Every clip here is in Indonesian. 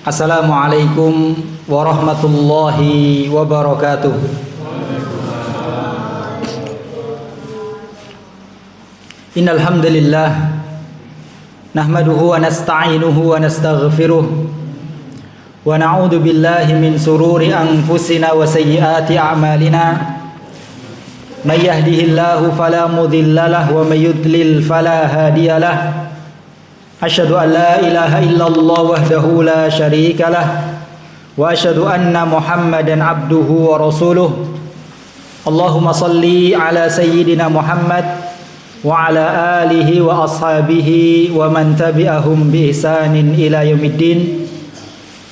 Assalamualaikum warahmatullahi wabarakatuh. Innal hamdalillah nahmaduhu wa nasta'inuhu wa nastaghfiruh wa na'udzu billahi min sururi anfusina wa sayyiati a'malina. May yahdihillahu fala mudilla lahu wa may yudlil fala hadiyalah. Asyhadu an la ilaha illallah wahdahu la syarika lah wa asyhadu anna Muhammadan abduhu wa rasuluh. Allahumma salli ala sayyidina Muhammad wa ala alihi wa ashabihi wa man tabi'ahum bi ihsanin ila yaumiddin.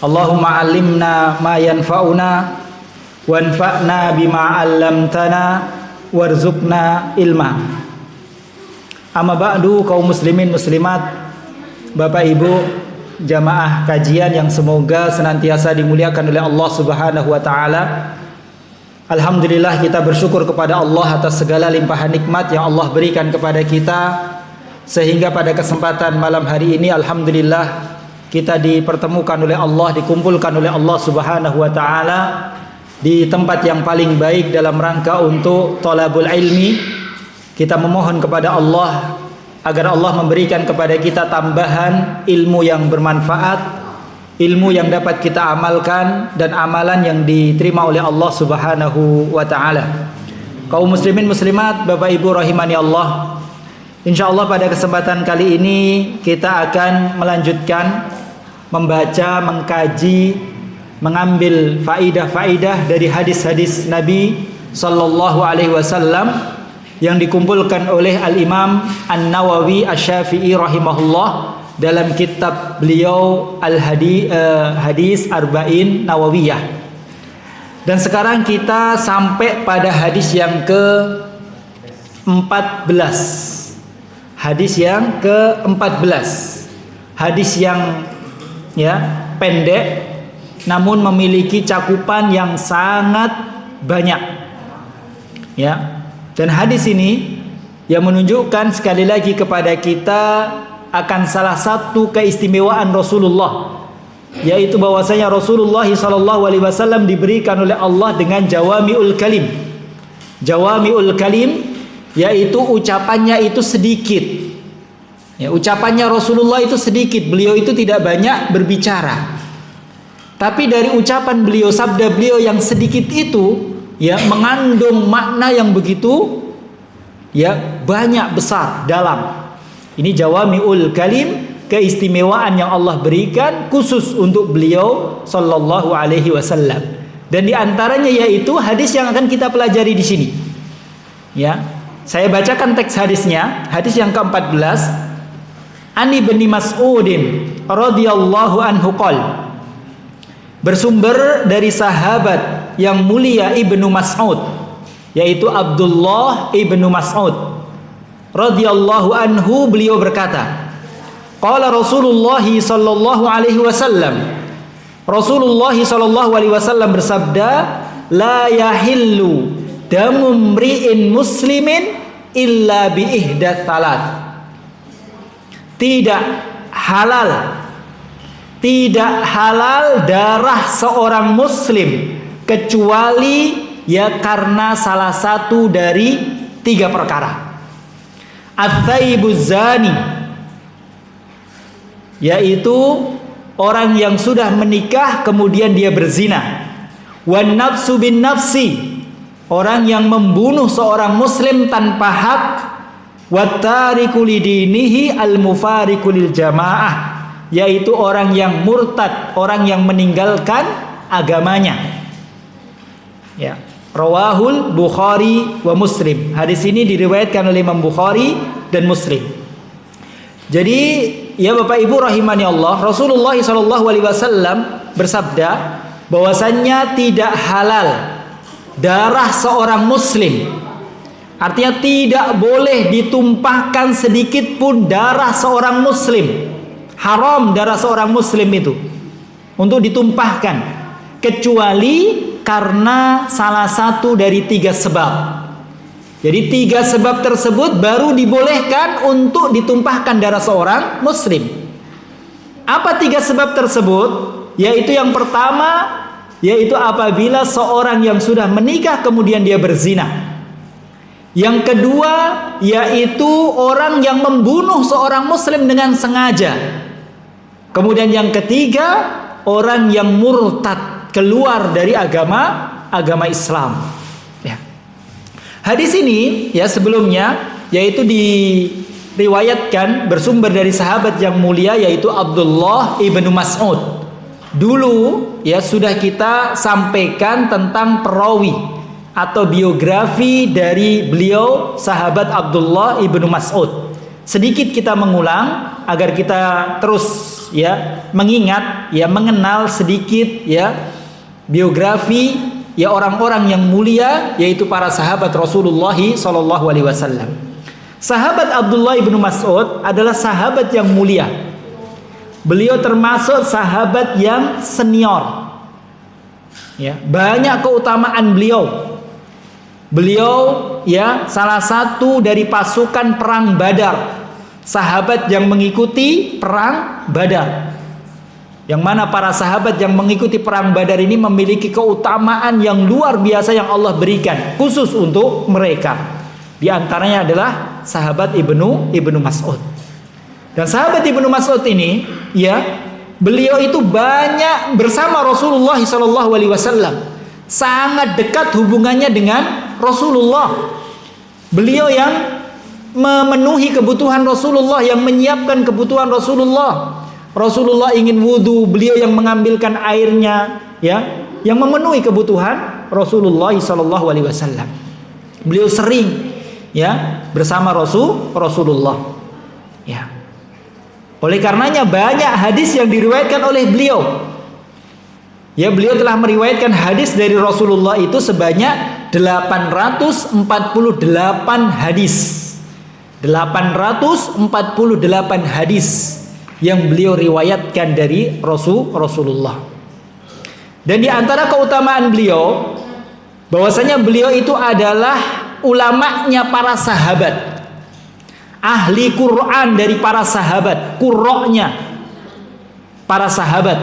Allahumma 'allimna ma yanfa'una wanfa'na bima 'allamtana warzuqna ilma. Amma ba'du, kaum muslimin muslimat, Bapak Ibu jamaah kajian yang semoga senantiasa dimuliakan oleh Allah Subhanahu wa taala. Alhamdulillah, kita bersyukur kepada Allah atas segala limpahan nikmat yang Allah berikan kepada kita, sehingga pada kesempatan malam hari ini alhamdulillah kita dipertemukan oleh Allah, dikumpulkan oleh Allah Subhanahu wa taala di tempat yang paling baik dalam rangka untuk thalabul ilmi. Kita memohon kepada Allah agar Allah memberikan kepada kita tambahan ilmu yang bermanfaat, ilmu yang dapat kita amalkan, dan amalan yang diterima oleh Allah Subhanahu wa taala. Kaum muslimin muslimat, Bapak Ibu rahimani Allah, insyaallah pada kesempatan kali ini kita akan melanjutkan membaca, mengkaji, mengambil faidah-faidah dari hadis-hadis Nabi sallallahu alaihi wasallam yang dikumpulkan oleh Al-Imam An-Nawawi Asy-Syafi'i rahimahullah dalam kitab beliau Hadis Arba'in Nawawiyah. Dan sekarang kita sampai pada hadis yang ke-14. Hadis yang ke-14. Hadis yang pendek namun memiliki cakupan yang sangat banyak. Dan hadis ini yang menunjukkan sekali lagi kepada kita akan salah satu keistimewaan Rasulullah, yaitu bahwasanya Rasulullah SAW diberikan oleh Allah dengan jawami'ul kalim. Jawami'ul kalim yaitu ucapannya itu sedikit. Ucapannya Rasulullah itu sedikit, beliau itu tidak banyak berbicara. Tapi dari ucapan beliau, sabda beliau yang sedikit itu mengandung makna yang begitu banyak, besar, dalam. Ini jawami'ul kalim, keistimewaan yang Allah berikan khusus untuk beliau sallallahu alaihi wasallam. Dan di antaranya yaitu hadis yang akan kita pelajari di sini. Saya bacakan teks hadisnya, hadis yang ke-14. Ani bin Mas'udin radhiyallahu anhu qala, bersumber dari sahabat yang mulia Ibnu Mas'ud, yaitu Abdullah Ibnu Mas'ud radhiyallahu anhu, beliau berkata, qala Rasulullah sallallahu alaihi wasallam, Rasulullah sallallahu alaihi wasallam bersabda, la yahillu damu mri'in muslimin illa bi ihdath thalath. Tidak halal darah seorang muslim kecuali karena salah satu dari 3 perkara. Ats-tsayyibuz zani, yaitu orang yang sudah menikah kemudian dia berzina. Wan nafsu bin nafsi, orang yang membunuh seorang muslim tanpa hak. Wat tariku lidinihi al-mufariqu lil jamaah, yaitu orang yang murtad, orang yang meninggalkan agamanya. Rawahul Bukhari wa Muslim. Hadis ini diriwayatkan oleh Imam Bukhari dan Muslim. Jadi Bapak Ibu rahimani Allah, Rasulullah SAW bersabda bahwasannya tidak halal darah seorang muslim. Artinya tidak boleh ditumpahkan sedikit pun darah seorang muslim. Haram darah seorang muslim itu untuk ditumpahkan, kecuali karena salah satu dari 3 sebab. Jadi 3 sebab tersebut baru dibolehkan untuk ditumpahkan darah seorang muslim. Apa 3 sebab tersebut? Yaitu yang pertama, yaitu apabila seorang yang sudah menikah kemudian dia berzina. Yang kedua, yaitu orang yang membunuh seorang muslim dengan sengaja. Kemudian yang ketiga, orang yang murtad, keluar dari agama Islam. Ya. Hadis ini ya sebelumnya yaitu diriwayatkan bersumber dari sahabat yang mulia yaitu Abdullah ibnu Mas'ud. Dulu ya sudah kita sampaikan tentang perawi atau biografi dari beliau sahabat Abdullah ibnu Mas'ud. Sedikit kita mengulang agar kita terus ya mengingat ya mengenal sedikit ya biografi ya orang-orang yang mulia yaitu para sahabat Rasulullah sallallahu alaihi wasallam. Sahabat Abdullah ibnu Mas'ud adalah sahabat yang mulia. Beliau termasuk sahabat yang senior. Ya, banyak keutamaan beliau. Beliau ya salah satu dari pasukan perang Badar. Sahabat yang mengikuti perang Badar. Yang mana para sahabat yang mengikuti perang Badar ini memiliki keutamaan yang luar biasa yang Allah berikan khusus untuk mereka. Di antaranya adalah sahabat Ibnu Mas'ud. Dan sahabat Ibnu Mas'ud ini ya, beliau itu banyak bersama Rasulullah SAW. Sangat dekat hubungannya dengan Rasulullah. Beliau yang memenuhi kebutuhan Rasulullah, yang menyiapkan kebutuhan Rasulullah. Rasulullah ingin wudu, beliau yang mengambilkan airnya, ya, yang memenuhi kebutuhan Rasulullah SAW. Beliau sering, ya, bersama Rasulullah, ya. Oleh karenanya banyak hadis yang diriwayatkan oleh beliau. Ya, beliau telah meriwayatkan hadis dari Rasulullah itu sebanyak 848 hadis. 848 hadis yang beliau riwayatkan dari Rasulullah. Dan di antara keutamaan beliau bahwasanya beliau itu adalah ulamanya para sahabat. Ahli Quran dari para sahabat, qurra'nya para sahabat.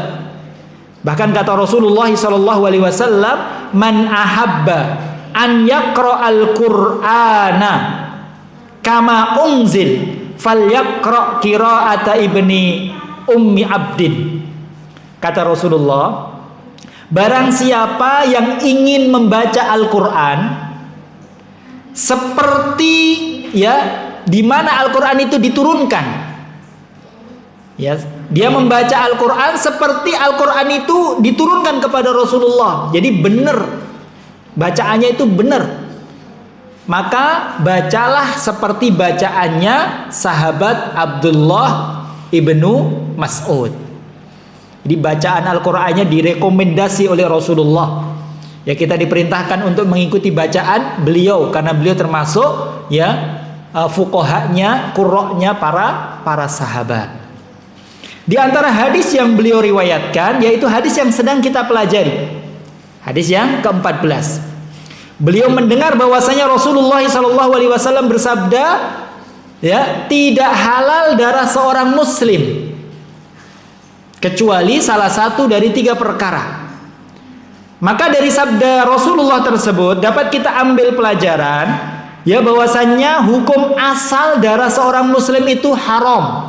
Bahkan kata Rasulullah SAW, man ahabba an yaqra'al Qur'ana kama unzil falyaqra' qira'ata ibni ummi abdin. Kata Rasulullah, barang siapa yang ingin membaca Al-Quran seperti ya di mana Al-Quran itu diturunkan, ya, dia membaca Al-Quran seperti Al-Quran itu diturunkan kepada Rasulullah. Jadi benar, bacaannya itu benar. Maka bacalah seperti bacaannya sahabat Abdullah ibnu Mas'ud. Jadi bacaan Al-Qurannya direkomendasi oleh Rasulullah. Ya, kita diperintahkan untuk mengikuti bacaan beliau karena beliau termasuk ya fuqahanya, qurra'nya para sahabat. Di antara hadis yang beliau riwayatkan yaitu hadis yang sedang kita pelajari. Hadis yang ke-14. Beliau mendengar bahwasanya Rasulullah SAW bersabda, ya, tidak halal darah seorang muslim kecuali salah satu dari 3 perkara. Maka dari sabda Rasulullah tersebut dapat kita ambil pelajaran ya bahwasannya hukum asal darah seorang muslim itu haram.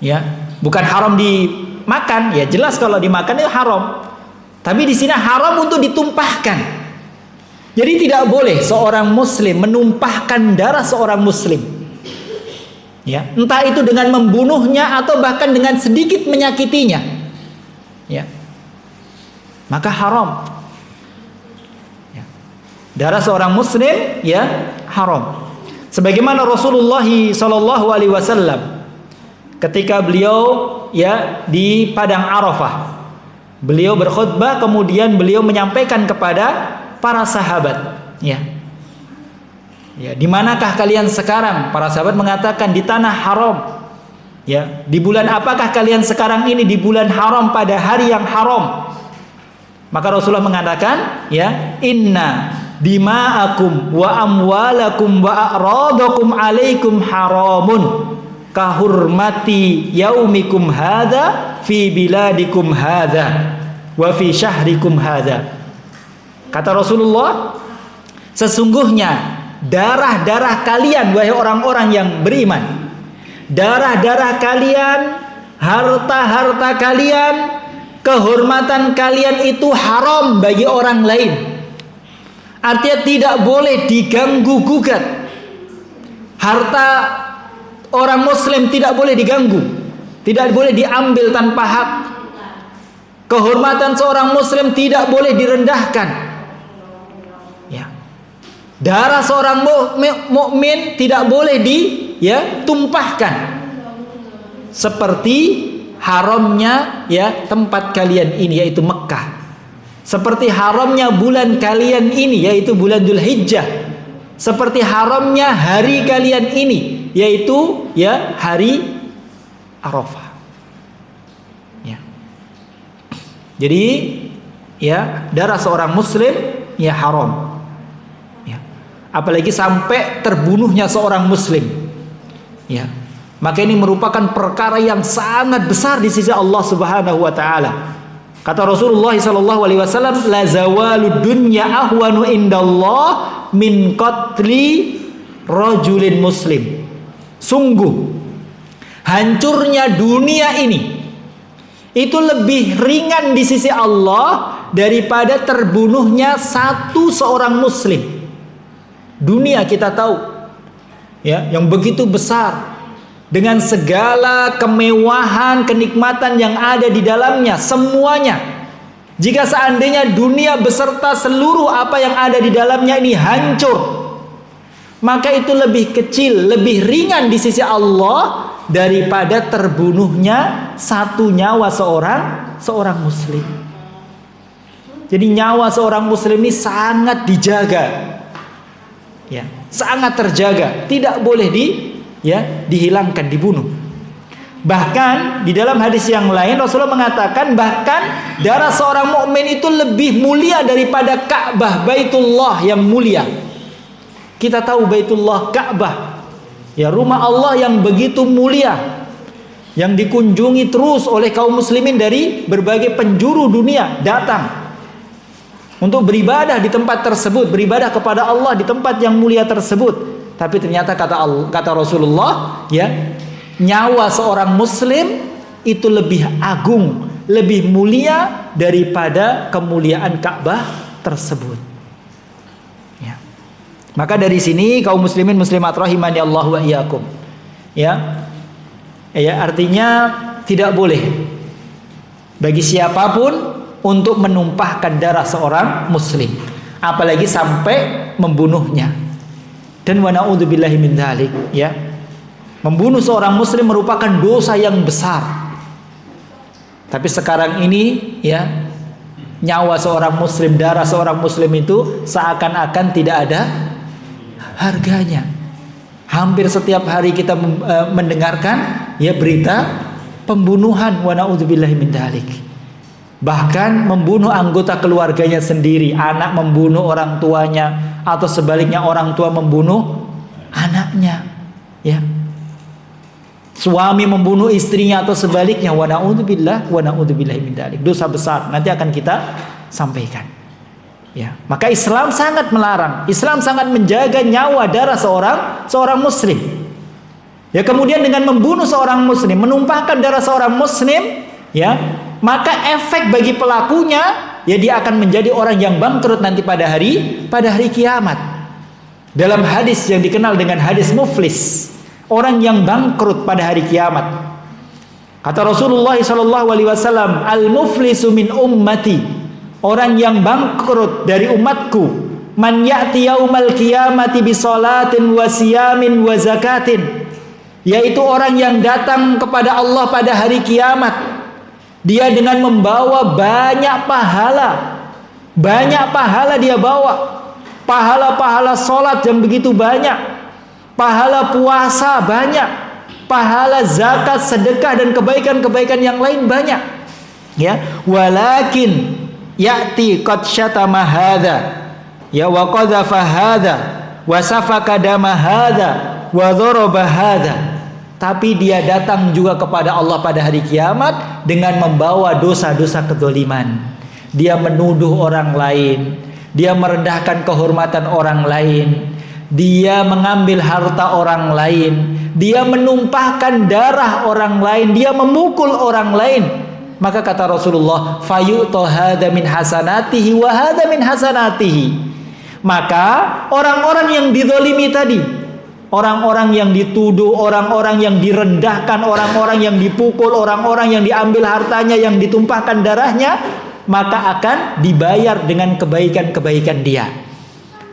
Ya, bukan haram dimakan, ya jelas kalau dimakan itu haram. Tapi di sini haram untuk ditumpahkan. Jadi tidak boleh seorang muslim menumpahkan darah seorang muslim. Ya, entah itu dengan membunuhnya atau bahkan dengan sedikit menyakitinya. Ya. Maka haram. Darah seorang muslim ya haram. Sebagaimana Rasulullah SAW ketika beliau ya di padang Arafah, beliau berkhutbah kemudian beliau menyampaikan kepada para sahabat, ya, di manakah kalian sekarang? Para sahabat mengatakan di tanah haram. Ya, di bulan apakah kalian sekarang ini? Di bulan haram, pada hari yang haram. Maka Rasulullah mengatakan, ya, inna dima'akum wa amwalakum wa a'radakum alaikum haramun. kahurmati yaumikum hadza fi biladikum hadza wa fi syahrikum hadza. Kata Rasulullah, sesungguhnya darah-darah kalian wahai orang-orang yang beriman, darah-darah kalian, harta-harta kalian, kehormatan kalian itu haram bagi orang lain. Artinya tidak boleh diganggu gugat. Harta orang muslim tidak boleh diganggu, tidak boleh diambil tanpa hak. Kehormatan seorang muslim tidak boleh direndahkan. Ya. Darah seorang mukmin tidak boleh ditumpahkan. Seperti haramnya tempat kalian ini, yaitu Mekah. Seperti haramnya bulan kalian ini, yaitu bulan Dzulhijjah. Seperti haramnya hari kalian ini, yaitu hari Arafah. Ya. Jadi darah seorang muslim haram. Ya. Apalagi sampai terbunuhnya seorang muslim. Ya. Maka ini merupakan perkara yang sangat besar di sisi Allah Subhanahu wa taala. Kata Rasulullah sallallahu alaihi wasallam, la zawalud dunya ahwanu indallah min qatli rajulin muslim. Sungguh hancurnya dunia ini itu lebih ringan di sisi Allah daripada terbunuhnya seorang muslim. Dunia kita tahu yang begitu besar, dengan segala kemewahan, kenikmatan yang ada di dalamnya, semuanya. Jika seandainya dunia beserta seluruh apa yang ada di dalamnya ini hancur, maka itu lebih kecil, lebih ringan di sisi Allah daripada terbunuhnya satu nyawa seorang muslim. Jadi nyawa seorang muslim ini sangat dijaga, sangat terjaga, tidak boleh dihilangkan, dibunuh. Bahkan di dalam hadis yang lain Rasulullah mengatakan bahkan darah seorang mukmin itu lebih mulia daripada Ka'bah, Baitullah yang mulia. Kita tahu Baitullah, Ka'bah, rumah Allah yang begitu mulia, yang dikunjungi terus oleh kaum muslimin dari berbagai penjuru dunia datang untuk beribadah di tempat tersebut, beribadah kepada Allah di tempat yang mulia tersebut. Tapi ternyata kata Rasulullah, nyawa seorang muslim itu lebih agung, lebih mulia daripada kemuliaan Ka'bah tersebut. Maka dari sini kaum muslimin muslimat rahimani Allah wa iyyakum. Artinya tidak boleh bagi siapapun untuk menumpahkan darah seorang muslim, apalagi sampai membunuhnya. Dan wa na'udzubillahi min dzalik, membunuh seorang muslim merupakan dosa yang besar. Tapi sekarang ini nyawa seorang muslim, darah seorang muslim itu seakan-akan tidak ada harganya. Hampir setiap hari kita mendengarkan berita pembunuhan, wa na'udzubillahi min dzalik. Bahkan membunuh anggota keluarganya sendiri, anak membunuh orang tuanya, atau sebaliknya orang tua membunuh anaknya, suami membunuh istrinya atau sebaliknya. Wa na'udzubillahi min dzalik. Dosa besar, nanti akan kita sampaikan. Maka Islam sangat melarang, Islam sangat menjaga nyawa darah seorang muslim. Kemudian dengan membunuh seorang muslim, menumpahkan darah seorang muslim, maka efek bagi pelakunya dia akan menjadi orang yang bangkrut nanti pada hari kiamat. Dalam hadis yang dikenal dengan hadis muflis, orang yang bangkrut pada hari kiamat. Kata Rasulullah SAW, al-muflisu min ummati, orang yang bangkrut dari umatku, man ya'ti yaumal qiyamati bi salatin wa siyamin wa zakatin, yaitu orang yang datang kepada Allah pada hari kiamat. Dia dengan membawa banyak pahala. Banyak pahala dia bawa. Pahala-pahala sholat yang begitu banyak. Pahala puasa banyak. Pahala zakat, sedekah dan kebaikan-kebaikan yang lain banyak. Walakin ya'ti qad syatama hadza, wa qadhafa hadza, wa safaka dama hadza, wa dharaba hadza. tapi dia datang juga kepada Allah pada hari kiamat dengan membawa dosa-dosa kezaliman. Dia menuduh orang lain, dia merendahkan kehormatan orang lain, dia mengambil harta orang lain, dia menumpahkan darah orang lain, dia memukul orang lain. Maka kata Rasulullah, fayu'ta hadza min hasanatihi wa hadza min hasanatihi. Maka orang-orang yang dizalimi tadi, orang-orang yang dituduh, orang-orang yang direndahkan, orang-orang yang dipukul, orang-orang yang diambil hartanya, yang ditumpahkan darahnya, maka akan dibayar dengan kebaikan-kebaikan dia.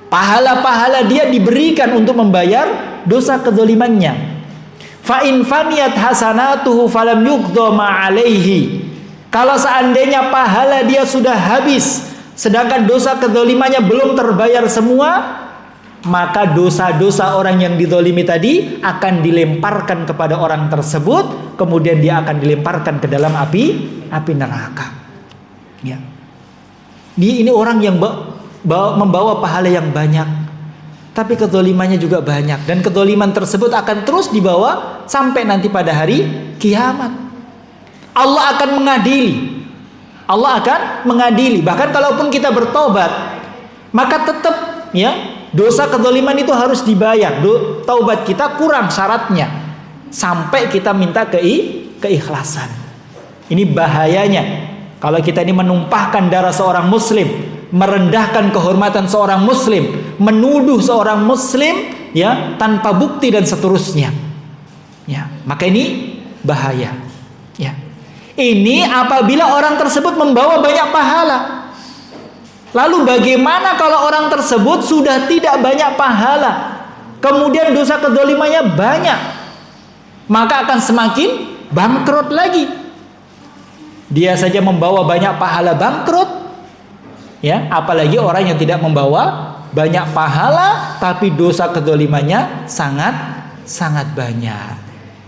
Pahala-pahala dia diberikan untuk membayar dosa kezalimannya. Fa in faniyat hasanatuhu falam yuqda ma alaihi. Kalau seandainya pahala dia sudah habis, sedangkan dosa kezalimannya belum terbayar semua, maka dosa-dosa orang yang dizalimi tadi akan dilemparkan kepada orang tersebut, kemudian dia akan dilemparkan ke dalam api neraka. Ya. Ini orang yang membawa pahala yang banyak, tapi kezalimannya juga banyak, dan kezaliman tersebut akan terus dibawa sampai nanti pada hari kiamat. Allah akan mengadili. Allah akan mengadili. Bahkan kalaupun kita bertobat, maka tetap ya dosa kezaliman itu harus dibayar. Taubat kita kurang syaratnya sampai kita minta keikhlasan. Ini bahayanya kalau kita ini menumpahkan darah seorang muslim, merendahkan kehormatan seorang muslim, menuduh seorang muslim ya tanpa bukti dan seterusnya. Ya, maka ini bahaya. Ya. Ini apabila orang tersebut membawa banyak pahala. Lalu bagaimana kalau orang tersebut sudah tidak banyak pahala, kemudian dosa kezalimannya banyak, maka akan semakin bangkrut lagi. Dia saja membawa banyak pahala bangkrut, ya, apalagi orang yang tidak membawa banyak pahala tapi dosa kezalimannya sangat banyak.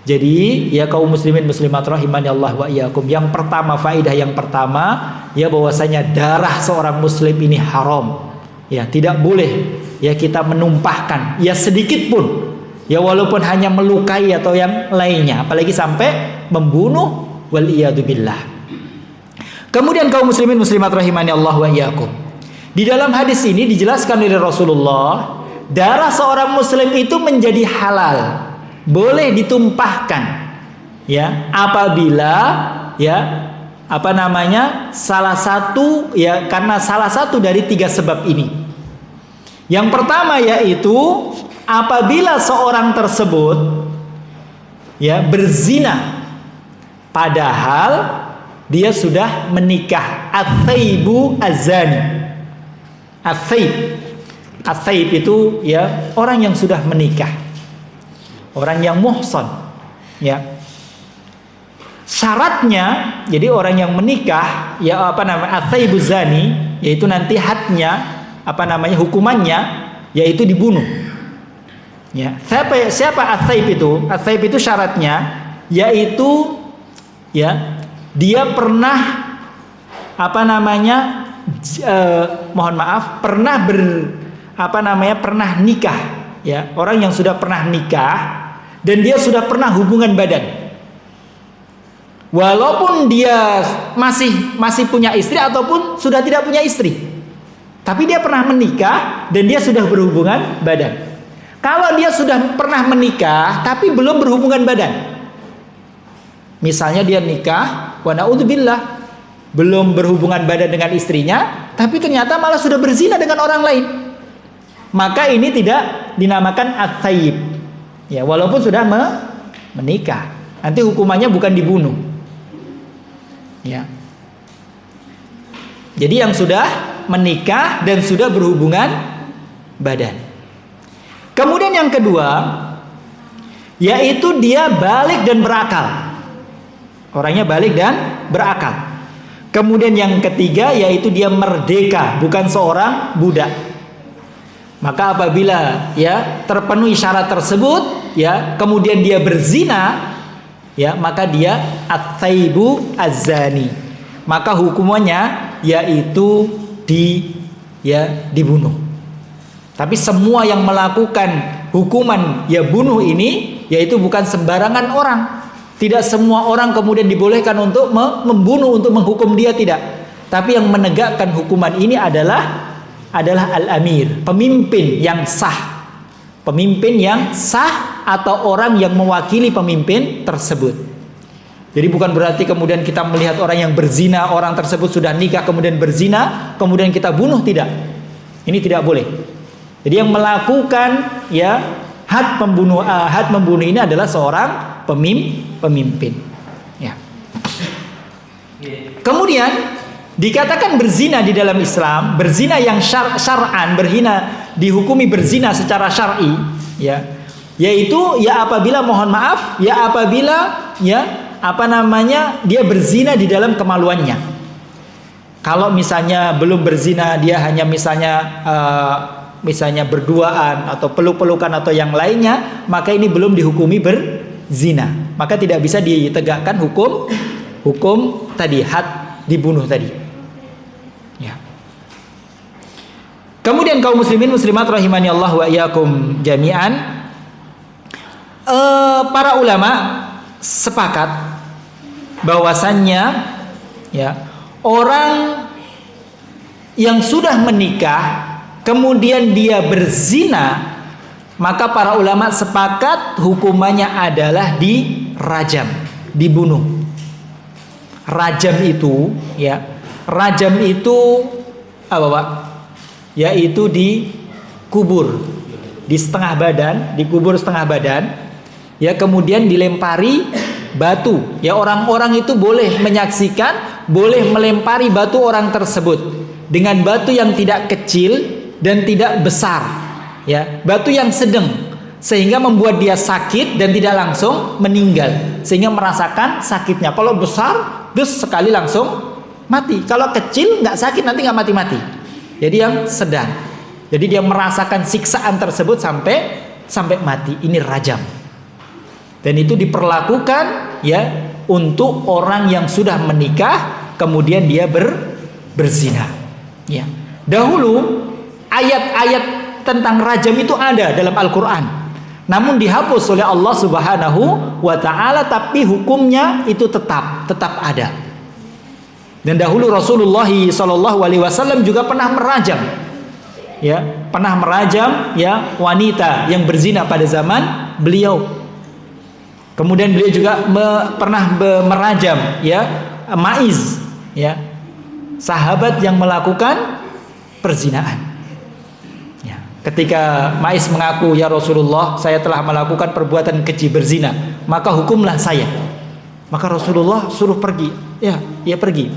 Jadi ya kaum muslimin muslimat rahimani Allah wa iyyakum, yang pertama, faedah yang pertama ya bahwasanya darah seorang muslim ini haram. Ya, tidak boleh ya kita menumpahkan ya sedikit pun. Ya walaupun hanya melukai atau yang lainnya, apalagi sampai membunuh, wal iyadu billah. Kemudian kaum muslimin muslimat rahimani Allah wa iyyakum, di dalam hadis ini dijelaskan oleh Rasulullah, darah seorang muslim itu menjadi halal, boleh ditumpahkan ya apabila ya salah satu ya karena salah satu dari 3 sebab ini. Yang pertama yaitu apabila seorang tersebut ya berzina padahal dia sudah menikah. Ats-tsaibu az-zani. Ats-tsaib itu ya orang yang sudah menikah, orang yang muhsan ya. Syaratnya jadi orang yang menikah ya ats-tsaibu zani, yaitu nanti hadnya hukumannya yaitu dibunuh. Ya, siapa ats-tsaib itu? Ats-tsaib itu syaratnya yaitu ya dia pernah pernah nikah ya, orang yang sudah pernah nikah dan dia sudah pernah hubungan badan. Walaupun dia masih punya istri ataupun sudah tidak punya istri, tapi dia pernah menikah dan dia sudah berhubungan badan. Kalau dia sudah pernah menikah tapi belum berhubungan badan, misalnya dia nikah, wa na'udzubillah, belum berhubungan badan dengan istrinya, tapi ternyata malah sudah berzina dengan orang lain, maka ini tidak dinamakan ats-tsaib. Ya, walaupun sudah menikah, nanti hukumannya bukan dibunuh. Ya. Jadi yang sudah menikah dan sudah berhubungan badan. Kemudian yang kedua, yaitu dia balik dan berakal. Orangnya balik dan berakal. Kemudian yang ketiga yaitu dia merdeka, bukan seorang budak. Maka apabila ya terpenuhi syarat tersebut ya, kemudian dia berzina ya, maka dia ats-tsaibu az-zani. Maka hukumannya yaitu dibunuh. Tapi semua yang melakukan hukuman ya bunuh ini yaitu bukan sembarangan orang. Tidak semua orang kemudian dibolehkan untuk membunuh, untuk menghukum dia, tidak. Tapi yang menegakkan hukuman ini adalah al-amir, pemimpin yang sah. Pemimpin yang sah atau orang yang mewakili pemimpin tersebut. Jadi bukan berarti kemudian kita melihat orang yang berzina, orang tersebut sudah nikah kemudian berzina, kemudian kita bunuh, tidak. Ini tidak boleh. Jadi yang melakukan had membunuh ini adalah seorang pemimpin. Ya. Kemudian dikatakan berzina di dalam Islam, berzina yang syar'an, dihukumi berzina secara syar'i, yaitu apabila dia berzina di dalam kemaluannya. Kalau misalnya belum berzina, dia hanya misalnya berduaan atau peluk-pelukan atau yang lainnya, maka ini belum dihukumi berzina. Maka tidak bisa ditegakkan hukum tadi, had dibunuh tadi. Ya. Kemudian kaum muslimin muslimat rahimani Allah wa iyyakum jami'an, para ulama sepakat bahwasannya orang yang sudah menikah kemudian dia berzina, maka para ulama sepakat hukumannya adalah dirajam, dibunuh. Rajam itu apa Pak? Yaitu dikubur di setengah badan, dikubur setengah badan, kemudian dilempari batu. Orang-orang itu boleh menyaksikan, boleh melempari batu orang tersebut dengan batu yang tidak kecil dan tidak besar, batu yang sedang, sehingga membuat dia sakit dan tidak langsung meninggal, sehingga merasakan sakitnya. Kalau besar, sekali langsung mati. Kalau kecil nggak sakit, nanti nggak mati-mati. Jadi yang sedang. Jadi dia merasakan siksaan tersebut sampai mati. Ini rajam. Dan itu diperlakukan untuk orang yang sudah menikah kemudian dia berzina. Dahulu ayat-ayat tentang rajam itu ada dalam Al-Quran, namun dihapus oleh Allah Subhanahu wa ta'ala, tapi hukumnya itu tetap ada. Dan dahulu Rasulullah SAW juga pernah merajam, wanita yang berzina pada zaman beliau. Kemudian beliau juga pernah merajam Maiz, sahabat yang melakukan perzinaan. Ketika Maiz mengaku, ya Rasulullah, saya telah melakukan perbuatan keji berzina, maka hukumlah saya. Maka Rasulullah suruh pergi. Ia pergi.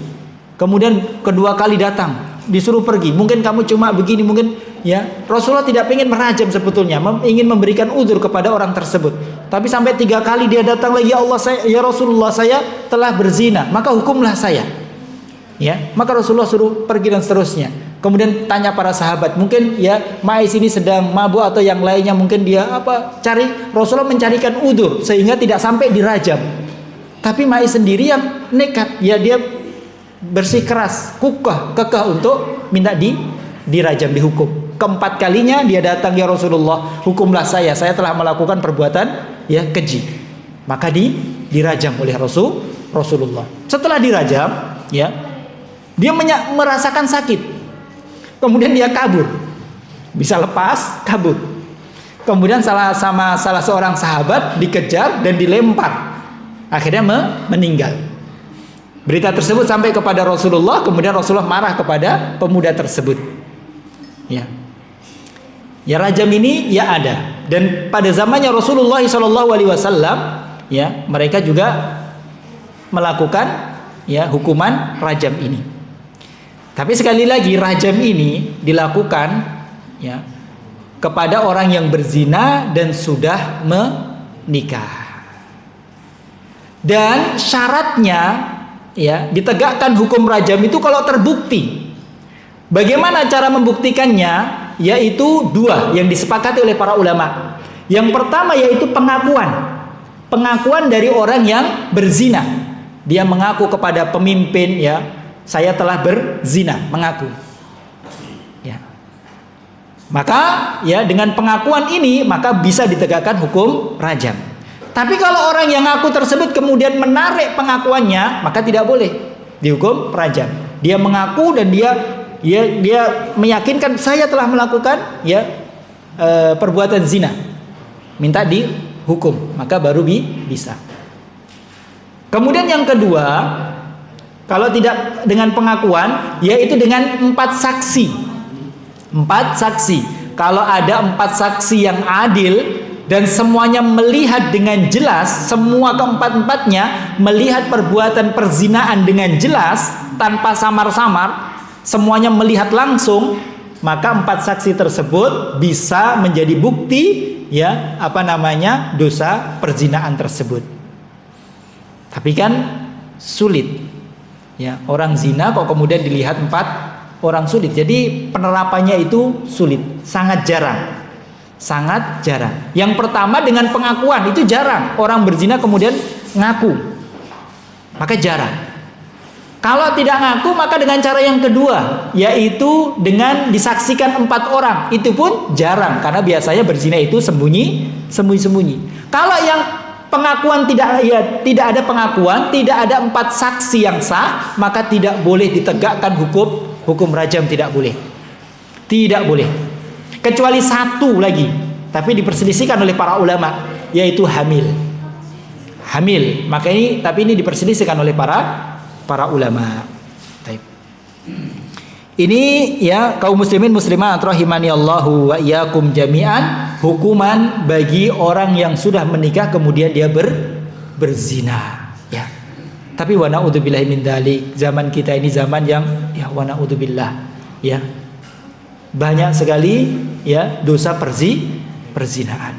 Kemudian kedua kali datang, disuruh pergi. Mungkin kamu cuma begini, mungkin Rasulullah tidak ingin merajam sebetulnya, ingin memberikan uzur kepada orang tersebut. Tapi sampai 3 kali dia datang lagi, ya Rasulullah, saya telah berzina, maka hukumlah saya. Maka Rasulullah suruh pergi dan seterusnya. Kemudian tanya para sahabat, mungkin Maiz ini sedang mabuk atau yang lainnya, mungkin dia cari. Rasulullah mencarikan udzur sehingga tidak sampai dirajam. Tapi Maiz sendiri yang nekat, dia bersikeras, kekeh untuk minta dirajam, dihukum. Keempat kalinya dia datang, ya Rasulullah, hukumlah saya telah melakukan perbuatan keji. Maka dirajam oleh Rasulullah. Setelah dirajam, dia merasakan sakit. Kemudian dia kabur, bisa lepas, kabur. Kemudian salah seorang sahabat dikejar dan dilempar, akhirnya meninggal. Berita tersebut sampai kepada Rasulullah, kemudian Rasulullah marah kepada pemuda tersebut. Rajam ini ada, dan pada zamannya Rasulullah SAW, mereka juga melakukan hukuman rajam ini. Tapi sekali lagi, rajam ini dilakukan kepada orang yang berzina dan sudah menikah. Dan syaratnya ditegakkan hukum rajam itu kalau terbukti. Bagaimana cara membuktikannya? Yaitu 2 yang disepakati oleh para ulama. Yang pertama yaitu pengakuan dari orang yang berzina. Dia mengaku kepada pemimpin, saya telah berzina, mengaku. Maka dengan pengakuan ini maka bisa ditegakkan hukum rajam. Tapi kalau orang yang ngaku tersebut kemudian menarik pengakuannya, maka tidak boleh dihukum rajam. Dia mengaku dan dia meyakinkan saya telah melakukan perbuatan zina, minta dihukum, maka baru bisa. Kemudian yang kedua, kalau tidak dengan pengakuan, yaitu dengan 4 saksi. 4 saksi. Kalau ada 4 saksi yang adil dan semuanya melihat dengan jelas, semua keempat-empatnya melihat perbuatan perzinaan dengan jelas tanpa samar-samar, semuanya melihat langsung, maka 4 saksi tersebut bisa menjadi bukti dosa perzinaan tersebut. Tapi kan sulit. Ya, orang zina kok kemudian dilihat 4 orang, sulit. Jadi penerapannya itu sulit, sangat jarang. Sangat jarang. Yang pertama dengan pengakuan, itu jarang. Orang berzina kemudian ngaku, maka jarang. Kalau tidak ngaku, maka dengan cara yang kedua, yaitu dengan disaksikan 4 orang, itu pun jarang, karena biasanya berzina itu sembunyi-sembunyi. Kalau yang pengakuan tidak ada pengakuan, tidak ada 4 saksi yang sah, maka tidak boleh ditegakkan hukum rajam, tidak boleh. Tidak boleh. Kecuali 1 lagi, tapi diperselisihkan oleh para ulama, yaitu hamil. Maka ini diperselisihkan oleh para ulama. Baik. Ini kaum muslimin muslimat rahimani Allahu wa iyyakum jami'an, hukuman bagi orang yang sudah menikah kemudian dia berzina. Ya. Tapi wa na'udzubillahi min dzalik. Zaman kita ini zaman yang wa na'udzubillah. Ya. Banyak sekali dosa perzinaan.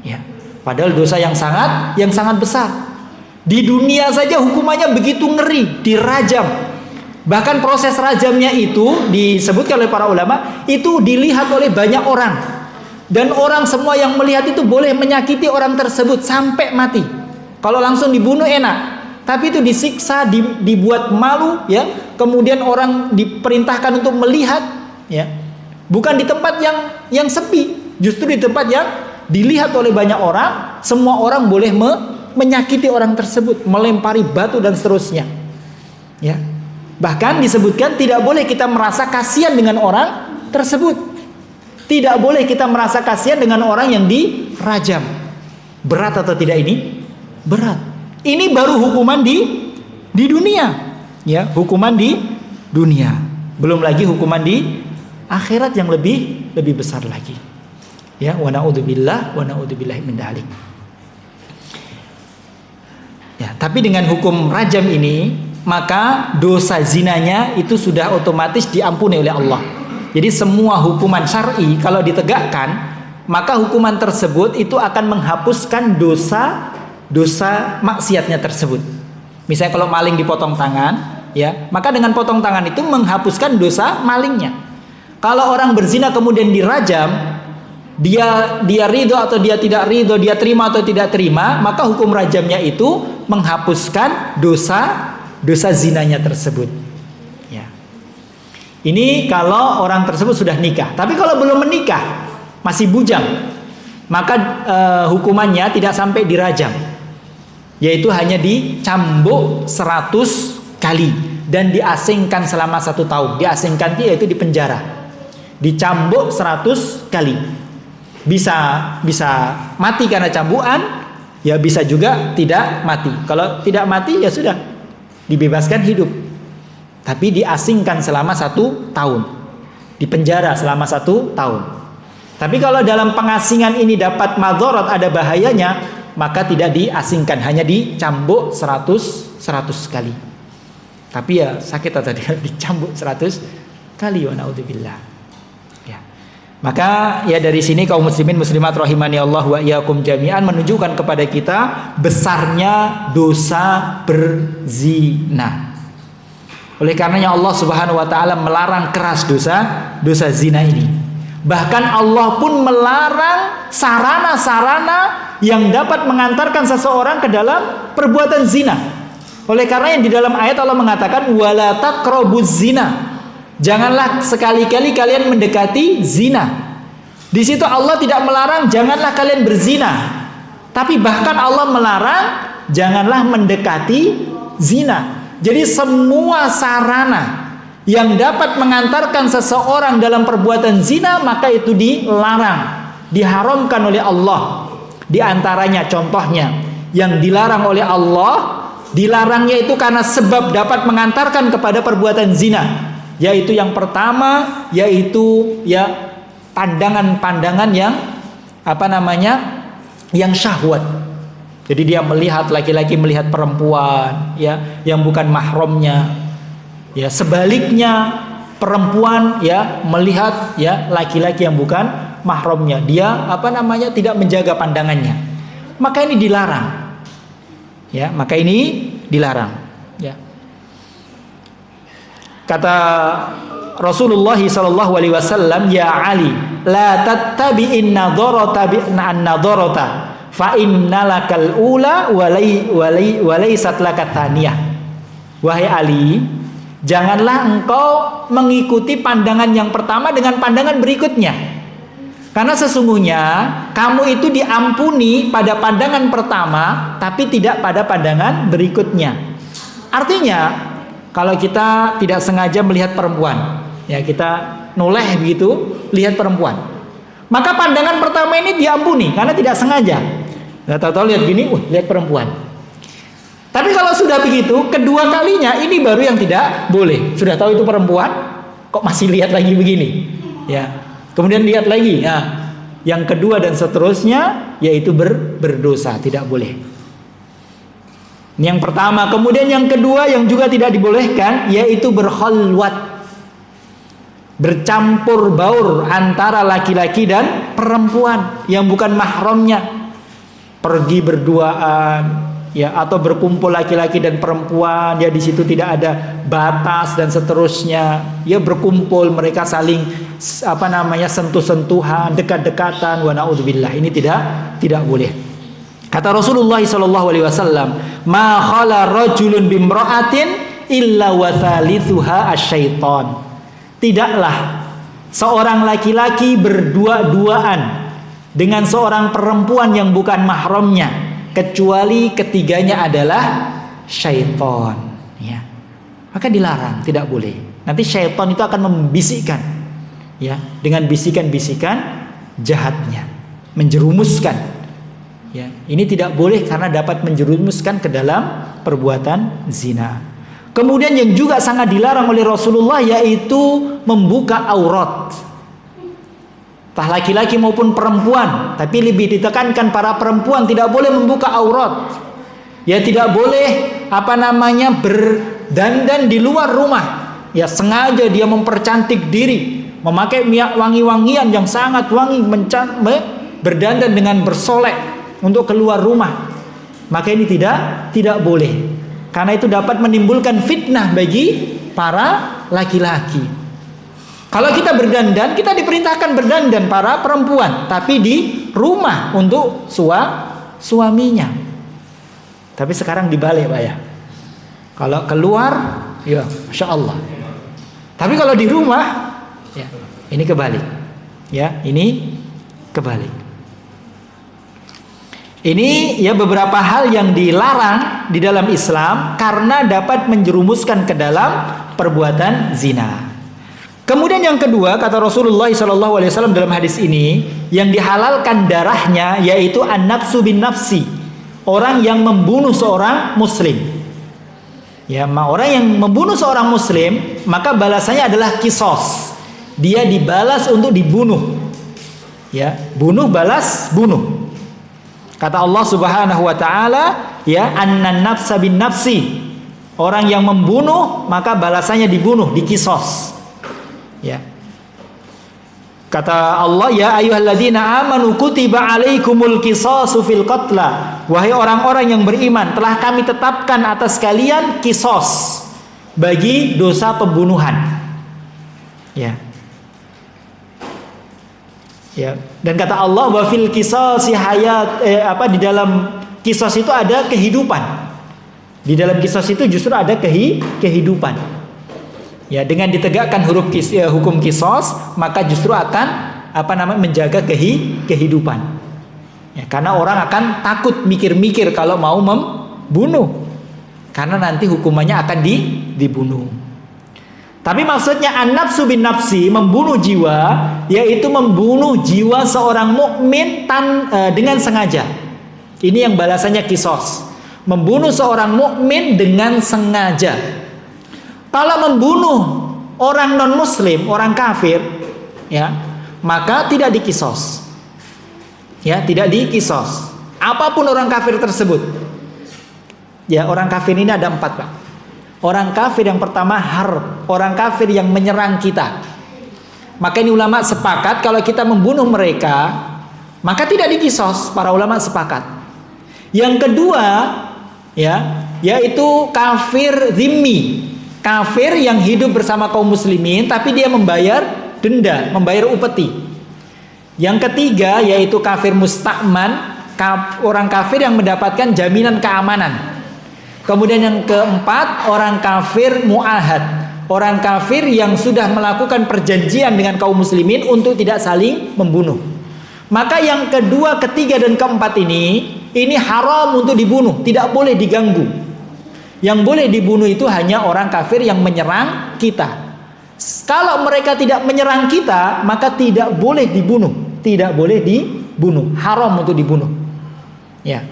Ya. Padahal dosa yang sangat besar. Di dunia saja hukumannya begitu ngeri, dirajam. Bahkan proses rajamnya itu disebutkan oleh para ulama, itu dilihat oleh banyak orang. Dan orang semua yang melihat itu boleh menyakiti orang tersebut sampai mati. Kalau langsung dibunuh enak. Tapi itu disiksa, dibuat malu, kemudian orang diperintahkan untuk melihat, bukan di tempat yang sepi, justru di tempat yang dilihat oleh banyak orang. Semua orang boleh menyakiti orang tersebut, melempari batu dan seterusnya. Ya. Bahkan disebutkan tidak boleh kita merasa kasihan dengan orang tersebut. Tidak boleh kita merasa kasihan dengan orang yang dirajam. Berat atau tidak ini? Berat. Ini baru hukuman di dunia. Ya, hukuman di dunia. Belum lagi hukuman di akhirat yang lebih besar lagi. Ya, wa na'udzubillahi min dzalik. Ya, tapi dengan hukum rajam ini, maka dosa zinanya itu sudah otomatis diampuni oleh Allah. Jadi semua hukuman syar'i kalau ditegakkan, maka hukuman tersebut itu akan menghapuskan dosa maksiatnya tersebut. Misalnya kalau maling dipotong tangan, maka dengan potong tangan itu menghapuskan dosa malingnya. Kalau orang berzina kemudian dirajam, dia ridho atau dia tidak ridho, dia terima atau tidak terima, maka hukum rajamnya itu menghapuskan dosa zinanya tersebut. Ya. Ini kalau orang tersebut sudah nikah. Tapi kalau belum menikah, masih bujang, maka hukumannya tidak sampai dirajam, yaitu hanya dicambuk 100 kali dan diasingkan selama 1 tahun. Diasingkan yaitu di penjara. Dicambuk 100 kali. Bisa mati karena cambukan, ya bisa juga tidak mati. Kalau tidak mati ya sudah dibebaskan hidup. Tapi diasingkan selama 1 tahun. Di penjara selama 1 tahun. Tapi kalau dalam pengasingan ini dapat madharat, ada bahayanya, maka tidak diasingkan, hanya dicambuk 100 kali. Tapi ya sakit atau tidak dicambuk 100 kali, wa naudzubillah. Maka ya dari sini kaum muslimin muslimat rahimani Allah wa iyyakum jami'an menunjukkan kepada kita besarnya dosa berzina. Oleh karenanya Allah Subhanahu wa taala melarang keras dosa zina ini. Bahkan Allah pun melarang sarana-sarana yang dapat mengantarkan seseorang ke dalam perbuatan zina. Oleh karenanya di dalam ayat Allah mengatakan wala taqrabuz zina. Janganlah sekali-kali kalian mendekati zina. Di situ Allah tidak melarang janganlah kalian berzina. Tapi bahkan Allah melarang janganlah mendekati zina. Jadi semua sarana yang dapat mengantarkan seseorang dalam perbuatan zina, maka itu dilarang, diharamkan oleh Allah. Di antaranya contohnya yang dilarang oleh Allah, dilarangnya itu karena sebab dapat mengantarkan kepada perbuatan zina. Yaitu yang pertama, yaitu ya pandangan-pandangan yang yang syahwat. Jadi dia melihat laki-laki melihat perempuan ya yang bukan mahramnya. Ya sebaliknya perempuan ya melihat ya laki-laki yang bukan mahramnya. Dia tidak menjaga pandangannya. Maka ini dilarang. Ya, maka ini dilarang ya. Kata Rasulullah SAW, ya Ali, la tattabi'in nadharata bi'an nadharata fa innalakal ula walaysat lakat thaniyah. Wahai Ali, janganlah engkau mengikuti pandangan yang pertama dengan pandangan berikutnya. Karena sesungguhnya kamu itu diampuni pada pandangan pertama, tapi tidak pada pandangan berikutnya. Artinya, kalau kita tidak sengaja melihat perempuan, ya kita noleh begitu, lihat perempuan, maka pandangan pertama ini diampuni karena tidak sengaja. Nggak tahu-tahu lihat gini, lihat perempuan. Tapi kalau sudah begitu, kedua kalinya ini baru yang tidak boleh. Sudah tahu itu perempuan, kok masih lihat lagi begini? Ya, kemudian lihat lagi. Nah, yang kedua dan seterusnya, yaitu berdosa, tidak boleh. Ini yang pertama. Kemudian yang kedua yang juga tidak dibolehkan, yaitu berkhalwat, bercampur baur antara laki-laki dan perempuan yang bukan mahramnya. Pergi berduaan, ya, atau berkumpul laki-laki dan perempuan, ya di situ tidak ada batas dan seterusnya. Ya berkumpul, mereka saling sentuh-sentuhan, dekat-dekatan, wa naudzubillah. Ini tidak boleh. Kata Rasulullah SAW, ma khala rajulun bimra'atin illa wa thalithuha asyaiton. Tidaklah seorang laki-laki berdua-duaan dengan seorang perempuan yang bukan mahramnya, kecuali ketiganya adalah syaitan. Ya. Maka dilarang, tidak boleh. Nanti syaitan itu akan membisikkan, ya, dengan bisikan-bisikan jahatnya, menjerumuskan. Ya, ini tidak boleh karena dapat menjerumuskan ke dalam perbuatan zina. Kemudian yang juga sangat dilarang oleh Rasulullah, yaitu membuka aurat. Entah laki-laki maupun perempuan, tapi lebih ditekankan para perempuan tidak boleh membuka aurat. Ya tidak boleh berdandan di luar rumah. Ya sengaja dia mempercantik diri, memakai minyak wangi-wangian yang sangat wangi, berdandan dengan bersolek untuk keluar rumah. Maka ini tidak boleh. Karena itu dapat menimbulkan fitnah bagi para laki-laki. Kalau kita berdandan, kita diperintahkan berdandan para perempuan, tapi di rumah untuk suaminya. Tapi sekarang dibalik, Pak ya. Kalau keluar, ya Masya Allah. Tapi kalau di rumah, ya ini kebalik. Ya, ini kebalik. Ini ya beberapa hal yang dilarang di dalam Islam karena dapat menjerumuskan ke dalam perbuatan zina. Kemudian yang kedua, kata Rasulullah SAW dalam hadis ini, yang dihalalkan darahnya yaitu an-nafsu bin nafsi, orang yang membunuh seorang muslim. Ya, orang yang membunuh seorang muslim, maka balasannya adalah kisos. Dia dibalas untuk dibunuh. Ya, bunuh balas bunuh. Kata Allah Subhanahu wa taala, ya, annan nafsa bin nafsi. Orang yang membunuh maka balasannya dibunuh, dikisos. Ya. Kata Allah, ya ayyuhalladzina amanu kutiba alaikumul qisasu fil qatla. Wahai orang-orang yang beriman, telah kami tetapkan atas kalian kisos bagi dosa pembunuhan. Ya. Ya, dan kata Allah, wa fil qisasi hayat, di dalam kisos itu ada kehidupan. Di dalam kisos itu justru ada kehidupan. Ya, dengan ditegakkan hukum kisos, maka justru akan menjaga kehidupan. Ya, karena orang akan takut mikir-mikir kalau mau membunuh, karena nanti hukumannya akan dibunuh. Tapi maksudnya an-nafsu bin nafsi, membunuh jiwa, yaitu membunuh jiwa seorang mukmin dengan sengaja. Ini yang balasannya kisos. Membunuh seorang mukmin dengan sengaja. Kalau membunuh orang non muslim, orang kafir, ya, maka tidak dikisos. Ya, tidak dikisos. Apapun orang kafir tersebut. Ya, orang kafir ini ada 4, Pak. Orang kafir yang pertama harb, orang kafir yang menyerang kita. Maka ini ulama sepakat kalau kita membunuh mereka, maka tidak dikisos. Para ulama sepakat. Yang kedua, ya, yaitu kafir zimmi, kafir yang hidup bersama kaum muslimin tapi dia membayar denda, membayar upeti. Yang ketiga yaitu kafir mustakman, orang kafir yang mendapatkan jaminan keamanan. Kemudian yang keempat, orang kafir muahad, orang kafir yang sudah melakukan perjanjian dengan kaum muslimin untuk tidak saling membunuh. Maka yang kedua, ketiga, dan keempat ini haram untuk dibunuh, tidak boleh diganggu. Yang boleh dibunuh itu hanya orang kafir yang menyerang kita. Kalau mereka tidak menyerang kita, maka tidak boleh dibunuh, tidak boleh dibunuh, haram untuk dibunuh. Ya.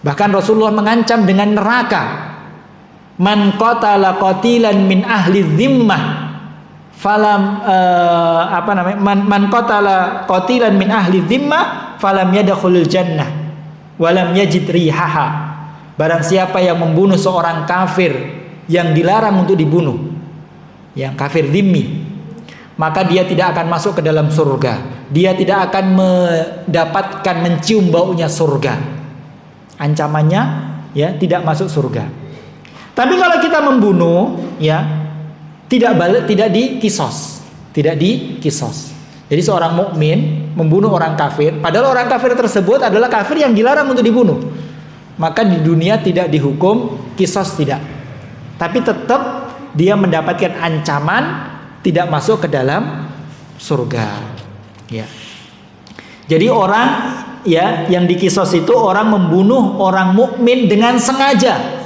Bahkan Rasulullah mengancam dengan neraka. Man qatala qatilan min ahli dhimmah falam man qatala qatilan min ahli dhimmah falam yadkhulul jannah walam yajid rihaha. Barang siapa yang membunuh seorang kafir yang dilarang untuk dibunuh, yang kafir dhimmi, maka dia tidak akan masuk ke dalam surga. Dia tidak akan mendapatkan mencium baunya surga. Ancamannya, ya, tidak masuk surga. Tapi kalau kita membunuh, ya, tidak dikisos, tidak dikisos. Jadi seorang mukmin membunuh orang kafir, padahal orang kafir tersebut adalah kafir yang dilarang untuk dibunuh, maka di dunia tidak dihukum kisos, tidak. Tapi tetap dia mendapatkan ancaman tidak masuk ke dalam surga. Ya. Jadi orang, ya, yang dikisos itu orang membunuh orang mukmin dengan sengaja.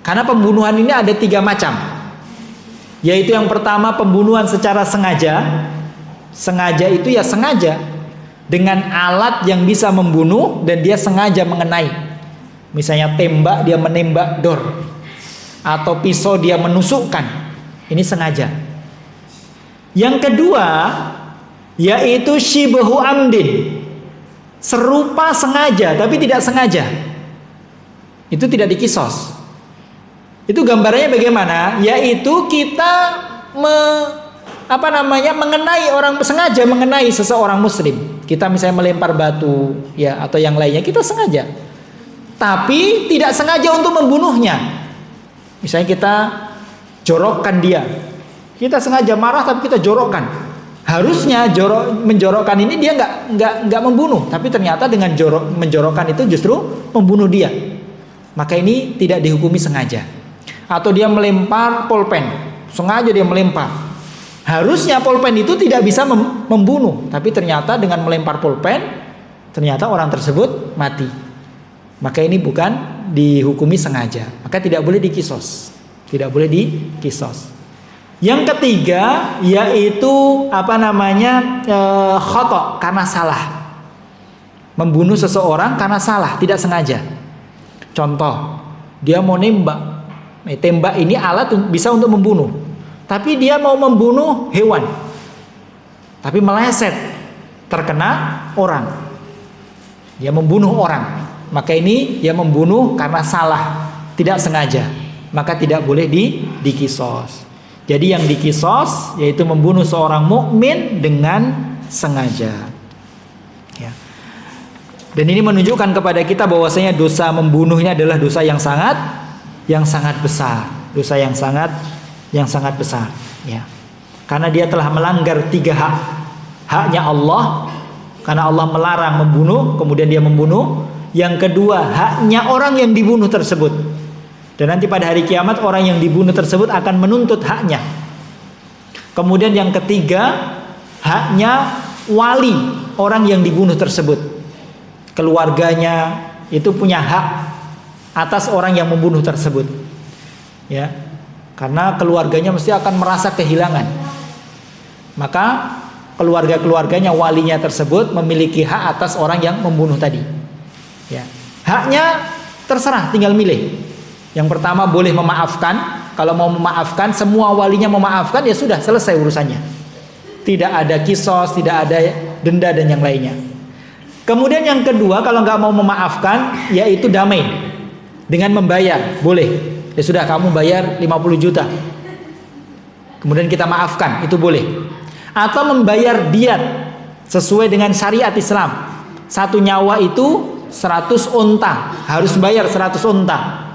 Karena pembunuhan ini ada 3 macam. Yaitu yang pertama pembunuhan secara sengaja. Sengaja itu ya sengaja dengan alat yang bisa membunuh dan dia sengaja mengenai. Misalnya tembak, dia menembak dor, atau pisau dia menusukkan. Ini sengaja. Yang kedua yaitu syibhu amdin, serupa sengaja tapi tidak sengaja. Itu tidak dikisos. Itu gambarannya bagaimana? Yaitu kita mengenai orang, sengaja mengenai seseorang muslim. Kita misalnya melempar batu, ya, atau yang lainnya, kita sengaja. Tapi tidak sengaja untuk membunuhnya. Misalnya kita jorokkan dia. Kita sengaja marah tapi kita jorokkan. Harusnya menjorokkan ini dia nggak membunuh, tapi ternyata dengan menjorokkan itu justru membunuh dia. Maka ini tidak dihukumi sengaja. Atau dia melempar pulpen, sengaja dia melempar. Harusnya pulpen itu tidak bisa membunuh, tapi ternyata dengan melempar pulpen ternyata orang tersebut mati. Maka ini bukan dihukumi sengaja, maka tidak boleh dikisos. Tidak boleh dikisos. Yang ketiga yaitu khata', karena salah. Membunuh seseorang karena salah, tidak sengaja. Contoh, dia mau nembak. Tembak ini alat bisa untuk membunuh. Tapi dia mau membunuh hewan. Tapi meleset, terkena orang. Dia membunuh orang. Maka ini dia membunuh karena salah, tidak sengaja. Maka tidak boleh dikisos. Jadi yang dikisos yaitu membunuh seorang mukmin dengan sengaja. Ya. Dan ini menunjukkan kepada kita bahwasanya dosa membunuhnya adalah dosa yang sangat besar, dosa yang sangat besar. Ya. Karena dia telah melanggar 3 hak. Haknya Allah, karena Allah melarang membunuh, kemudian dia membunuh. Yang kedua, haknya orang yang dibunuh tersebut. Dan nanti pada hari kiamat orang yang dibunuh tersebut akan menuntut haknya. Kemudian yang ketiga, haknya wali orang yang dibunuh tersebut. keluarganya itu punya hak atas orang yang membunuh tersebut. Ya. Karena keluarganya mesti akan merasa kehilangan. Maka keluarga-keluarganya, walinya tersebut memiliki hak atas orang yang membunuh tadi. Ya. Haknya terserah, tinggal milih. Yang pertama boleh memaafkan. Kalau mau memaafkan, semua walinya memaafkan, ya sudah selesai urusannya. Tidak ada kisos, tidak ada denda dan yang lainnya. Kemudian yang kedua, kalau nggak mau memaafkan, yaitu damai dengan membayar, boleh. Ya sudah, kamu bayar 50 juta. Kemudian kita maafkan, itu boleh. Atau membayar diat sesuai dengan syariat Islam. Satu nyawa itu 100 unta, harus bayar 100 unta.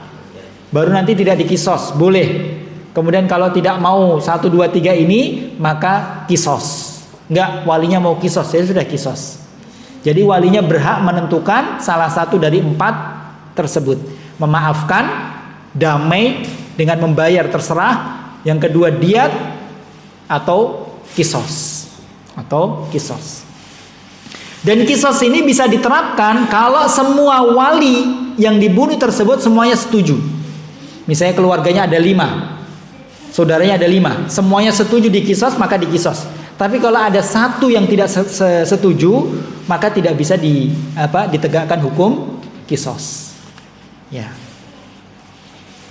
Baru nanti tidak dikisos, boleh. Kemudian kalau tidak mau 1, 2, 3 ini, maka kisos. Enggak, walinya mau kisos, ya sudah kisos. Jadi walinya berhak menentukan salah satu dari 4 tersebut. Memaafkan, damai dengan membayar terserah. Yang kedua diat atau kisos. Dan kisos ini bisa diterapkan kalau semua wali yang dibunuh tersebut semuanya setuju. Misalnya keluarganya ada 5, saudaranya ada 5, semuanya setuju dikisos, maka dikisos. Tapi kalau ada satu yang tidak setuju, maka tidak bisa ditegakkan hukum kisos. Ya.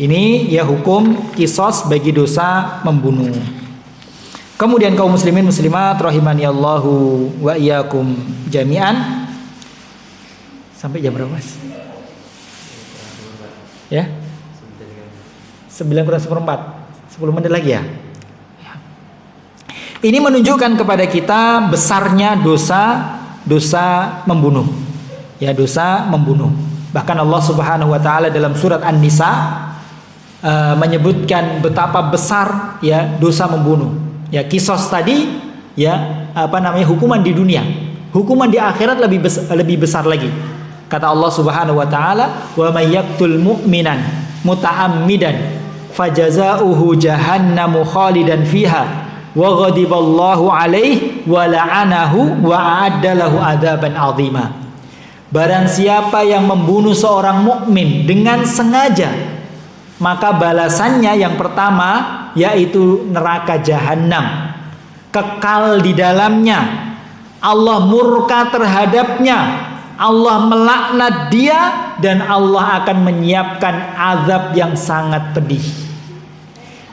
Ini ya hukum kisos bagi dosa membunuh. Kemudian kaum muslimin muslimat rahimani Allahu wa iyyakum jami'an. Sampai jam berapa, Mas? Ya? 9:04, 10 menit lagi ya. Ini menunjukkan kepada kita besarnya dosa membunuh. Ya, dosa membunuh. Bahkan Allah Subhanahu wa taala dalam surat An-Nisa menyebutkan betapa besar ya dosa membunuh. Ya, kisos tadi ya hukuman di dunia. Hukuman di akhirat lebih besar lagi. Kata Allah Subhanahu wa taala, "Wa may yaqtul mu'minan muta'ammidan fajazauhu jahannamu khalidan fiha wa ghadiballahu alaihi wa la'anahu wa a'adda lahu adzaban 'azima." Barang siapa yang membunuh seorang mukmin dengan sengaja, maka balasannya yang pertama yaitu neraka jahanam, kekal di dalamnya. Allah murka terhadapnya, Allah melaknat dia, dan Allah akan menyiapkan azab yang sangat pedih.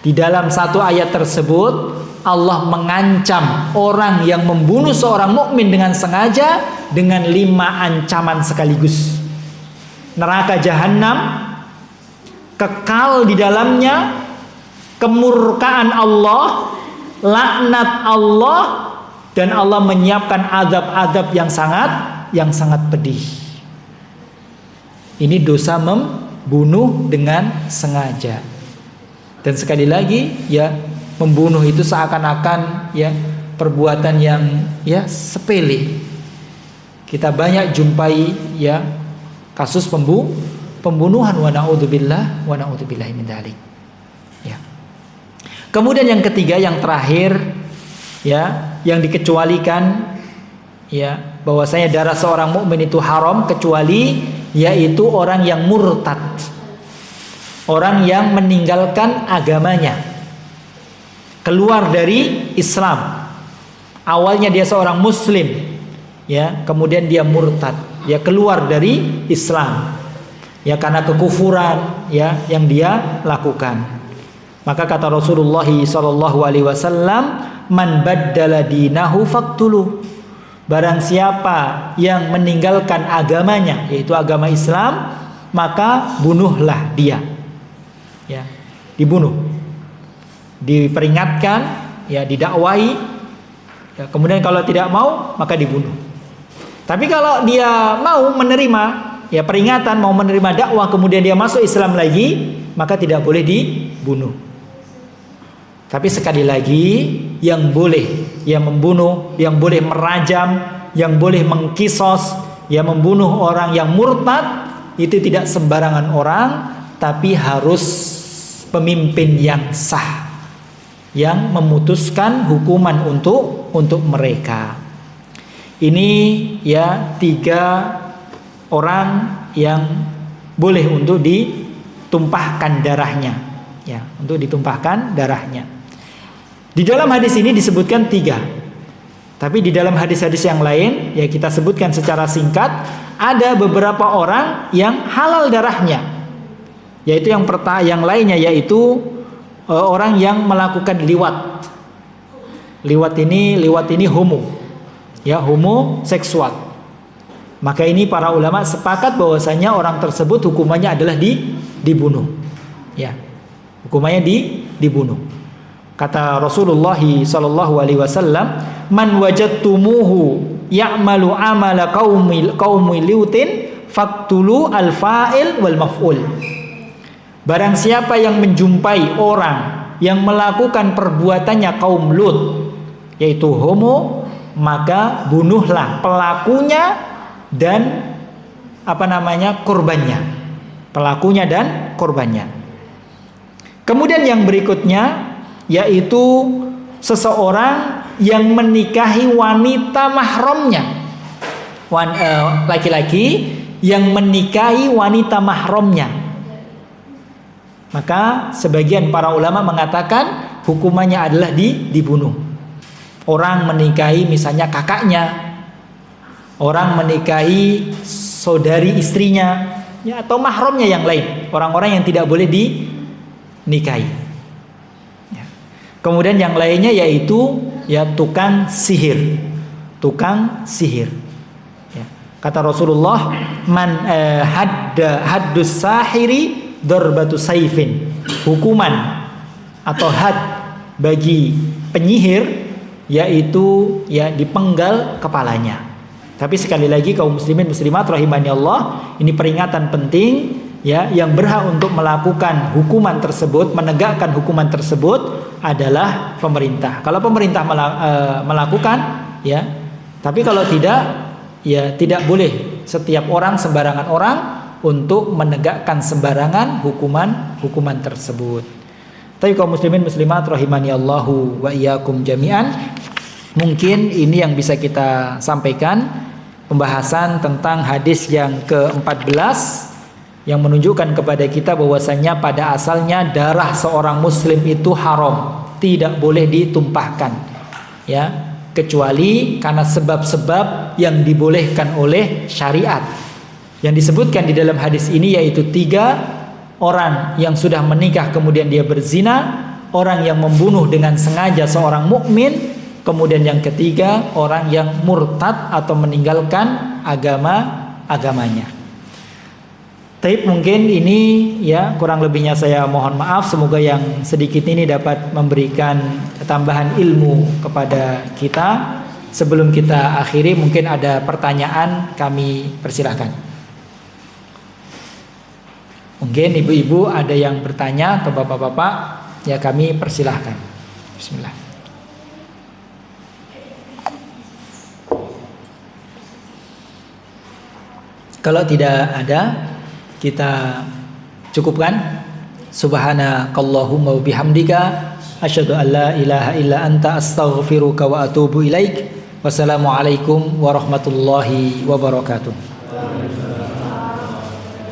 Di dalam satu ayat tersebut Allah mengancam orang yang membunuh seorang mukmin dengan sengaja dengan 5 ancaman sekaligus. Neraka jahanam, kekal di dalamnya, kemurkaan Allah, laknat Allah, dan Allah menyiapkan azab-azab yang sangat pedih. Ini dosa membunuh dengan sengaja. Dan sekali lagi ya, membunuh itu seakan-akan ya perbuatan yang ya sepele. Kita banyak jumpai ya kasus pembunuhan, wa na'udzubillahi min dzalik. Ya. Kemudian yang ketiga, yang terakhir ya, yang dikecualikan ya, bahwasanya darah seorang mukmin itu haram kecuali yaitu orang yang murtad. Orang yang meninggalkan agamanya, keluar dari Islam. Awalnya dia seorang muslim, ya, kemudian dia murtad, ya keluar dari Islam, ya karena kekufuran, ya yang dia lakukan. Maka kata Rasulullah SAW, man baddala dinahu faqtuluh. Barang siapa yang meninggalkan agamanya, yaitu agama Islam, maka bunuhlah dia. Ya, dibunuh, diperingatkan, ya didakwai, ya, kemudian kalau tidak mau maka dibunuh. Tapi kalau dia mau menerima ya peringatan, mau menerima dakwah, kemudian dia masuk Islam lagi, maka tidak boleh dibunuh. Tapi sekali lagi, yang boleh yang membunuh, yang boleh merajam, yang boleh mengkisos, yang membunuh orang yang murtad itu tidak sembarangan orang, tapi harus pemimpin yang sah yang memutuskan hukuman untuk mereka. Ini ya 3 orang yang boleh untuk ditumpahkan darahnya, ya, untuk ditumpahkan darahnya. Di dalam hadis ini disebutkan 3. Tapi di dalam hadis-hadis yang lain, ya kita sebutkan secara singkat, ada beberapa orang yang halal darahnya. Yaitu yang lainnya yaitu orang yang melakukan liwat. Liwat ini homo. Ya, homoseksual. Maka ini para ulama sepakat bahwasanya orang tersebut hukumannya adalah dibunuh. Ya. Hukumannya dibunuh. Kata Rasulullah sallallahu alaihi wasallam, "Man wajadtumuhu ya'malu amala qaumi liutin faqtulu al-fa'il wal maf'ul." Barang siapa yang menjumpai orang yang melakukan perbuatannya kaum Lut, yaitu homo, maka bunuhlah pelakunya dan korbannya. Pelakunya dan korbannya. Kemudian yang berikutnya yaitu seseorang yang menikahi wanita mahramnya, laki-laki yang menikahi wanita mahramnya, maka sebagian para ulama mengatakan hukumannya adalah dibunuh. Orang menikahi misalnya kakaknya, orang menikahi saudari istrinya, ya, atau mahramnya yang lain, orang-orang yang tidak boleh dinikahi. Kemudian yang lainnya yaitu ya tukang sihir. Ya. Kata Rasulullah, "Man haddus sahiri darbatu saifin." Hukuman atau had bagi penyihir yaitu ya dipenggal kepalanya. Tapi sekali lagi kaum muslimin muslimat rahimani Allah, ini peringatan penting ya, yang berhak untuk melakukan hukuman tersebut, menegakkan hukuman tersebut adalah pemerintah. Kalau pemerintah melakukan, ya, tapi kalau tidak, ya tidak boleh setiap orang, sembarangan orang untuk menegakkan sembarangan hukuman tersebut. Tapi kaum muslimin muslimat rahimani Allahu wa iyyakum jami'an, mungkin ini yang bisa kita sampaikan, pembahasan tentang hadis yang ke-14 yang menunjukkan kepada kita bahwasanya pada asalnya darah seorang muslim itu haram, tidak boleh ditumpahkan, ya, kecuali karena sebab-sebab yang dibolehkan oleh syariat. Yang disebutkan di dalam hadis ini yaitu 3 orang yang sudah menikah kemudian dia berzina, orang yang membunuh dengan sengaja seorang mukmin, kemudian yang ketiga orang yang murtad atau meninggalkan agamanya. Tapi mungkin ini ya kurang lebihnya saya mohon maaf, semoga yang sedikit ini dapat memberikan tambahan ilmu kepada kita. Sebelum kita akhiri mungkin ada pertanyaan, kami persilahkan. Mungkin ibu-ibu ada yang bertanya atau bapak-bapak, ya kami persilahkan. Bismillah. Kalau tidak ada, kita cukupkan. Subhanakallahumma wa bihamdika asyhadu an la ilaha illa anta astaghfiruka wa atubu ilaik. Wassalamualaikum warahmatullahi wabarakatuh.